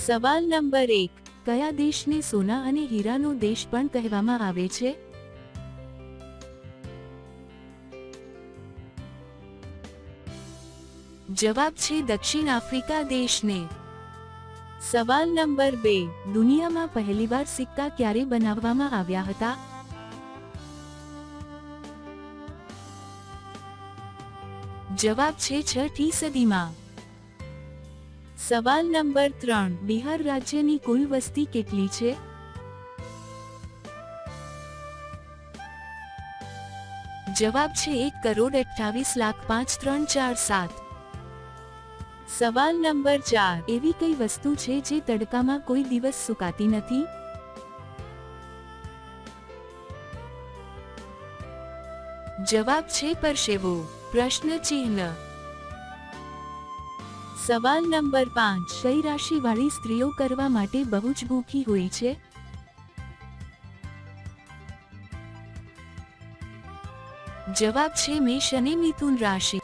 સવાલ નંબર 1, કયા દેશને સોના અને હીરાનો દેશ પણ કહેવામાં આવે છે? જવાબ છે દક્ષિણ આફ્રિકા દેશને. સવાલ નંબર 2, દુનિયામાં પહેલીવાર સિક્કા ક્યારે બનાવવામાં આવ્યા હતા? જવાબ છે 6ઠી સદીમાં. સવાલ નંબર 3, બિહાર રાજ્યની કુલ વસ્તી કેટલી છે? જવાબ છે 1,28,05,347. સવાલ નંબર 4, એવી કઈ વસ્તુ છે જે તડકામાં કોઈ દિવસ સુકાતી નથી? જવાબ છે પરસેવો. પ્રશ્ન ચિહ્ન. સવાલ નંબર 5, કઈ રાશિવાળી સ્ત્રીઓ કરવા માટે બહુ જ ભૂખી હોય છે? જવાબ છે મેષ અને મિથુન રાશિ.